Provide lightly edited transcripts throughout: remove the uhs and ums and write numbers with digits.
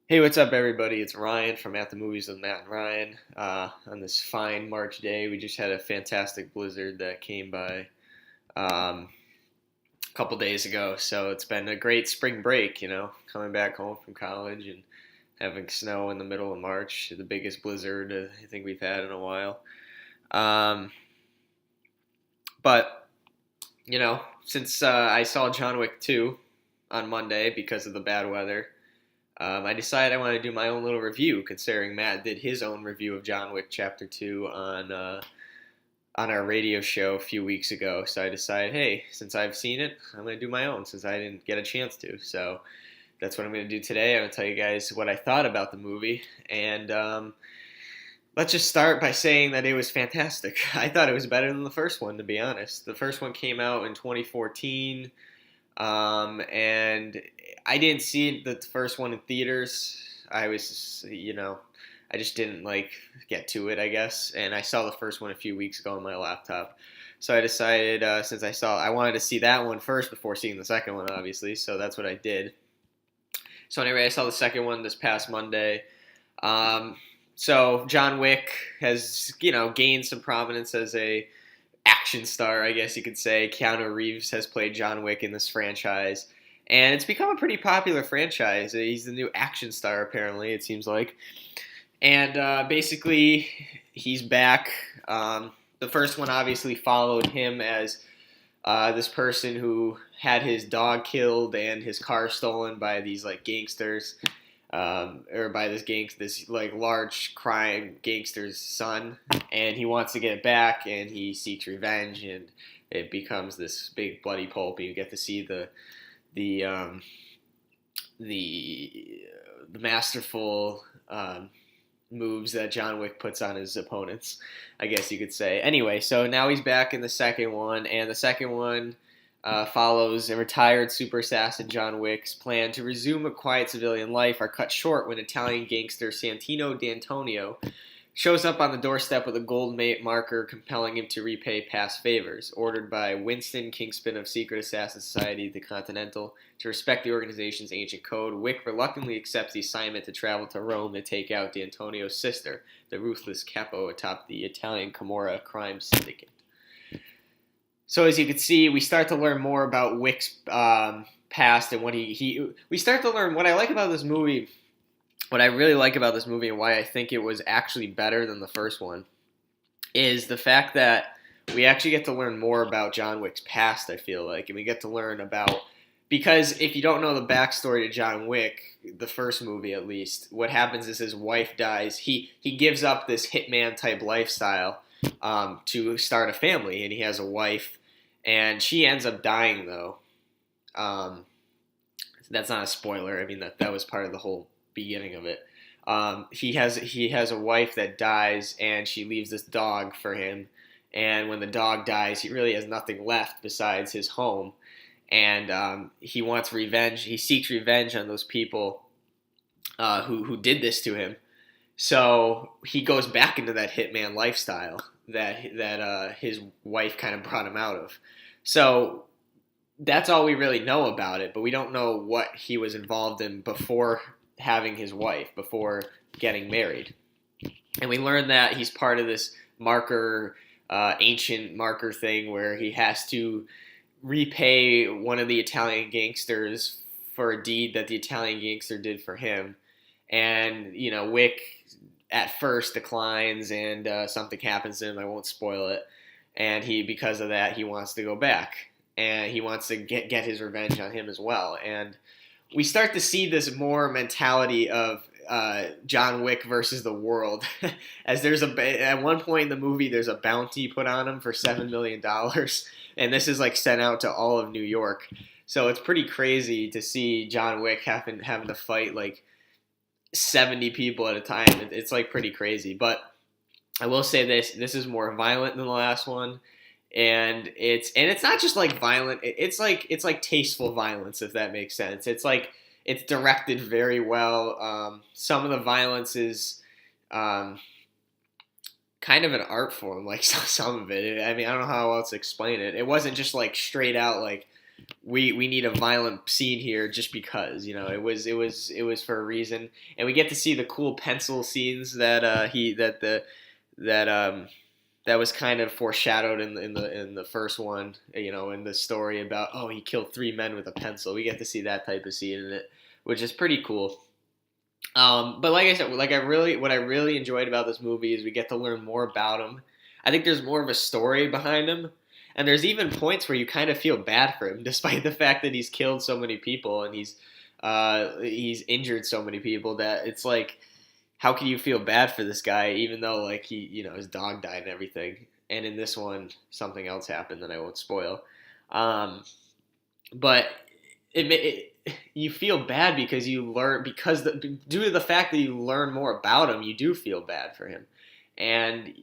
Hey, what's up, everybody? It's Ryan from At the Movies with Matt and Ryan. On this fine March day, we just had a fantastic blizzard that came by a couple days ago. So it's been a great spring break, coming back home from college and having snow in the middle of March, the biggest blizzard I think we've had in a while. Um, but, since I saw John Wick 2 on Monday because of the bad weather, I decided I want to do my own little review, considering Matt did his own review of John Wick Chapter Two on our radio show a few weeks ago. So I decided, hey, since I've seen it, I'm going to do my own since I didn't get a chance to. So that's what I'm going to do today. I'm going to tell you guys what I thought about the movie, and let's just start by saying that it was fantastic. I thought it was better than the first one, to be honest. The first one came out in 2014. And I didn't see the first one in theaters. I was, I just didn't get to it, I guess. And I saw the first one a few weeks ago on my laptop. So I decided, since I wanted to see that one first before seeing the second one, obviously. So that's what I did. So anyway, I saw the second one this past Monday. So John Wick has, gained some prominence as a action star, I guess you could say. Keanu Reeves has played John Wick in this franchise, and it's become a pretty popular franchise. He's the new action star, apparently, it seems like. And basically, he's back. The first one obviously followed him as this person who had his dog killed and his car stolen by these gangsters, or by this large crime gangster's son, and he wants to get it back, and he seeks revenge, and it becomes this big bloody pulp. You get to see the the masterful moves that John Wick puts on his opponents, I guess you could say. Anyway, so now he's back in the second one, and the second one follows a retired super assassin John Wick's plan to resume a quiet civilian life are cut short when Italian gangster Santino D'Antonio shows up on the doorstep with a gold marker compelling him to repay past favors. Ordered by Winston Kingspin of Secret Assassin Society, the Continental, to respect the organization's ancient code, Wick reluctantly accepts the assignment to travel to Rome to take out D'Antonio's sister, the ruthless capo atop the Italian Camorra crime syndicate. So as you can see, we start to learn more about Wick's past and what we start to learn what I like about this movie. What I really like about this movie and why I think it was actually better than the first one is the fact that we actually get to learn more about John Wick's past, I feel like. And we get to learn about, because if you don't know the backstory to John Wick, the first movie at least, what happens is his wife dies. He gives up this hitman type lifestyle to start a family, and he has a wife, and she ends up dying though. That's not a spoiler. I mean, that was part of the whole beginning of it. He has a wife that dies, and she leaves this dog for him. And when the dog dies, he really has nothing left besides his home. And he wants revenge. He seeks revenge on those people who did this to him. So he goes back into that hitman lifestyle that his wife kind of brought him out of. So that's all we really know about it, but we don't know what he was involved in before having his wife, before getting married. And we learn that he's part of this ancient marker thing where he has to repay one of the Italian gangsters for a deed that the Italian gangster did for him. And, Wick at first declines, and something happens to him. I won't spoil it. And because of that, he wants to go back. And he wants to get his revenge on him as well. And we start to see this more mentality of John Wick versus the world. As at one point in the movie, there's a bounty put on him for $7 million. And this is sent out to all of New York. So it's pretty crazy to see John Wick having to fight 70 people at a time. It's pretty crazy. But I will say this is more violent than the last one. And it's not just violent. It's tasteful violence, if that makes sense. It's directed very well. Some of the violence is kind of an art form, some of it. I mean, I don't know how else to explain it. It wasn't just straight out we need a violent scene here just because, it was for a reason, and we get to see the cool pencil scenes that he that the that that was kind of foreshadowed in the first one, in the story about, oh, he killed three men with a pencil. We get to see that type of scene in it, which is pretty cool. But like I said, what I really enjoyed about this movie is we get to learn more about him. I think there's more of a story behind him, and there's even points where you kind of feel bad for him, despite the fact that he's killed so many people and he's injured so many people, that it's like, how can you feel bad for this guy even though like his dog died and everything? And in this one, something else happened that I won't spoil. Um, but you feel bad because you learn, due to the fact that you learn more about him, you do feel bad for him, and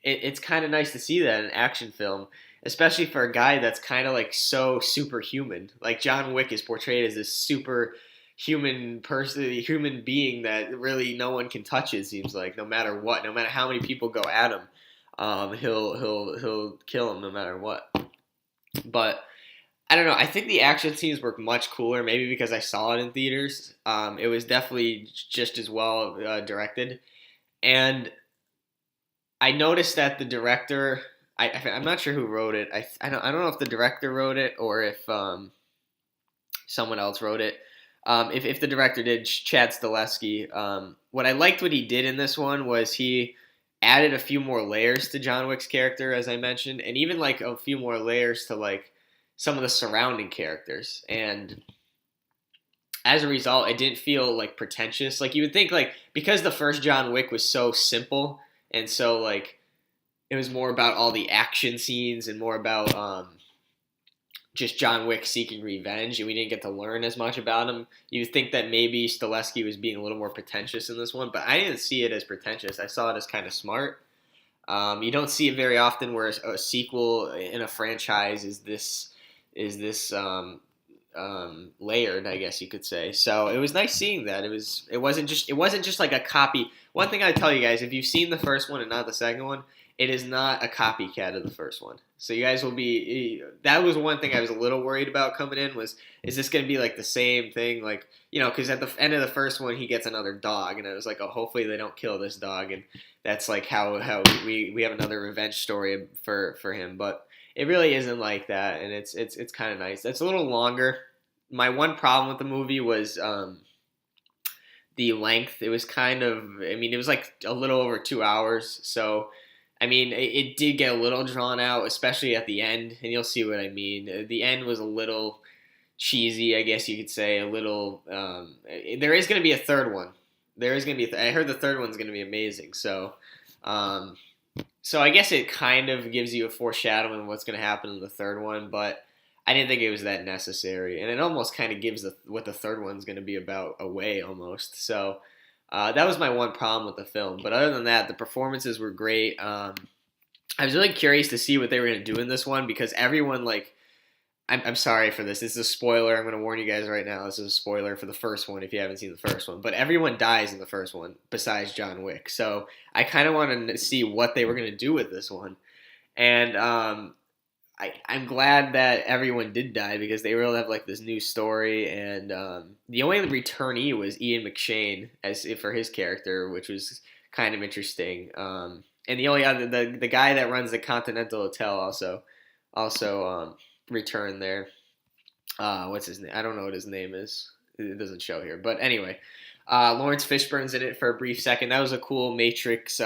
it's kind of nice to see that in an action film, especially for a guy that's kind of like so superhuman. Like John Wick is portrayed as this super human person, human being that really no one can touch. It seems like no matter what, no matter how many people go at him, he'll kill him no matter what. But I don't know. I think the action scenes were much cooler, maybe because I saw it in theaters. It was definitely just as well directed, and I noticed that the director. I'm not sure who wrote it. I don't know if the director wrote it or if someone else wrote it. If the director did, Chad Stileski. What I liked what he did in this one was he added a few more layers to John Wick's character, as I mentioned, and even like a few more layers to like some of the surrounding characters. And as a result, it didn't feel like pretentious. Like you would think, like because the first John Wick was so simple and so like it was more about all the action scenes and more about just John Wick seeking revenge, and we didn't get to learn as much about him. You'd think that maybe Stileski was being a little more pretentious in this one, but I didn't see it as pretentious. I saw it as kind of smart. You don't see it very often where a sequel in a franchise is this layered, I guess you could say. So it was nice seeing that. It wasn't just like a copy. One thing I tell you guys, if you've seen the first one and not the second one, it is not a copycat of the first one. So you guys will be. That was one thing I was a little worried about coming in. Is this going to be like the same thing? Like, because at the end of the first one he gets another dog, and I was like, oh, hopefully they don't kill this dog, and that's like how we have another revenge story for him. But it really isn't like that, and it's kind of nice. It's a little longer. My one problem with the movie was the length. It was it was like a little over 2 hours. So, it did get a little drawn out, especially at the end, and you'll see what I mean. The end was a little cheesy, I guess you could say. A little. There is going to be a third one. There is going to be. I heard the third one's going to be amazing. So, I guess it kind of gives you a foreshadowing of what's going to happen in the third one, but I didn't think it was that necessary, and it almost kind of gives what the third one's going to be about away almost. So that was my one problem with the film. But other than that, the performances were great. I was really curious to see what they were going to do in this one because everyone I'm sorry for this. This is a spoiler. I'm going to warn you guys right now. This is a spoiler for the first one if you haven't seen the first one. But everyone dies in the first one besides John Wick. So I kind of wanted to see what they were going to do with this one. And I'm glad that everyone did die because they really have like this new story. And the only returnee was Ian McShane for his character, which was kind of interesting. And the only other the guy that runs the Continental Hotel also returned there. What's his name? I don't know what his name is. It doesn't show here. But anyway, Lawrence Fishburne's in it for a brief second. That was a cool Matrix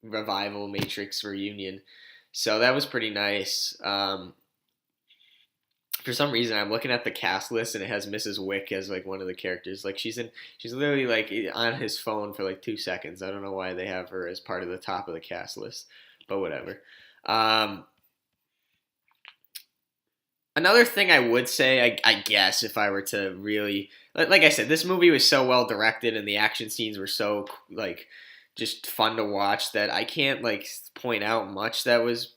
revival, Matrix reunion. So that was pretty nice. For some reason, I'm looking at the cast list and it has Mrs. Wick as like one of the characters. Like she's literally like on his phone for like 2 seconds. I don't know why they have her as part of the top of the cast list, but whatever. Another thing I would say, I guess, if I were to really, like I said, this movie was so well directed and the action scenes were so like just fun to watch that I can't like point out much I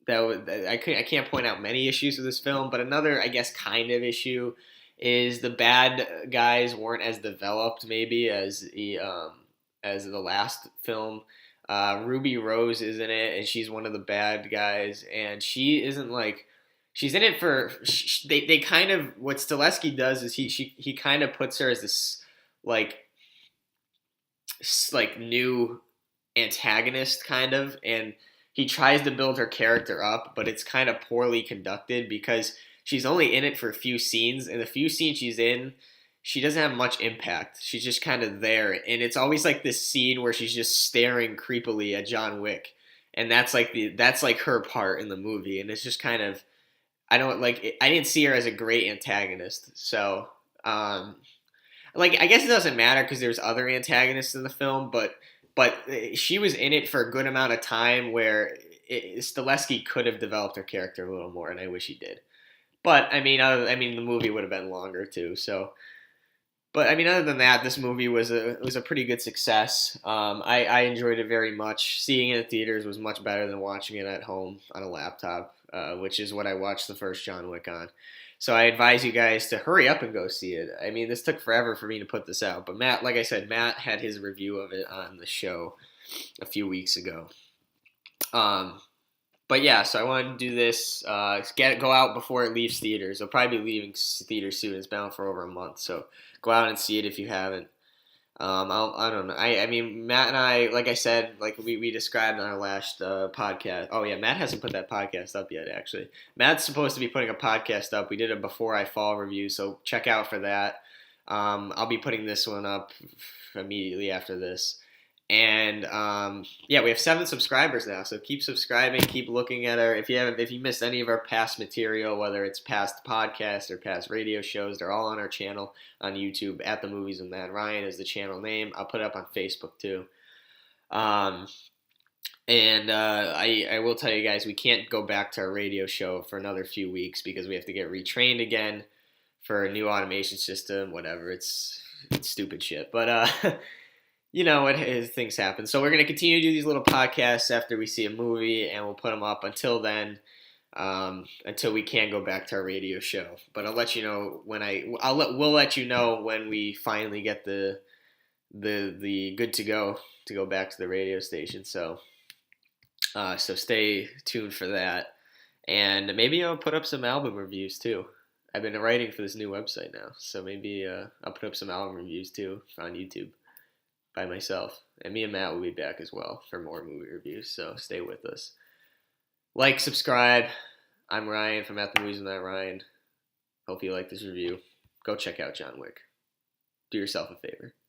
can't point out many issues with this film. But another, I guess, kind of issue is the bad guys weren't as developed maybe as the last film. Ruby Rose is in it, and she's one of the bad guys, and she isn't like she's in it for they kind of what Stileski does is he kind of puts her as this like like new antagonist kind of, and he tries to build her character up, but it's kind of poorly conducted because she's only in it for a few scenes, and the few scenes she's in, she doesn't have much impact. She's just kind of there, and it's always like this scene where she's just staring creepily at John Wick, and that's like her part in the movie, and it's just kind of I don't like it, I didn't see her as a great antagonist, so like I guess it doesn't matter because there's other antagonists in the film, but she was in it for a good amount of time where Stileski could have developed her character a little more, and I wish he did. But I mean, the movie would have been longer too. So, but I mean, other than that, this movie was a pretty good success. I enjoyed it very much. Seeing it in theaters was much better than watching it at home on a laptop, which is what I watched the first John Wick on. So I advise you guys to hurry up and go see it. I mean, this took forever for me to put this out, but Matt, like I said, Matt had his review of it on the show a few weeks ago. Um, but yeah, so I wanted to do this, go out before it leaves theaters. It'll probably be leaving theaters soon. It's been out for over a month, so go out and see it if you haven't. I don't know. I mean, Matt and I, like I said, like we described on our last podcast. Oh yeah, Matt hasn't put that podcast up yet. Actually, Matt's supposed to be putting a podcast up. We did a Before I Fall review, so check out for that. I'll be putting this one up immediately after this. And yeah, we have 7 subscribers now, so keep subscribing, keep looking at our. If you missed any of our past material, whether it's past podcasts or past radio shows, they're all on our channel on YouTube at the Movies with Matt Ryan is the channel name. I'll put it up on Facebook too. Um, and I will tell you guys, we can't go back to our radio show for another few weeks because we have to get retrained again for a new automation system. Whatever, it's stupid shit, but you know what, things happen. So we're going to continue to do these little podcasts after we see a movie, and we'll put them up until then, until we can go back to our radio show. But I'll let you know when we'll let you know when we finally get the good to go back to the radio station. So so stay tuned for that, and maybe I'll put up some album reviews too. I've been writing for this new website now, so maybe I'll put up some album reviews too on YouTube by myself. And me and Matt will be back as well for more movie reviews, so stay with us. Like, subscribe. I'm Ryan from At the Movies with Matt Ryan. Hope you like this review. Go check out John Wick. Do yourself a favor.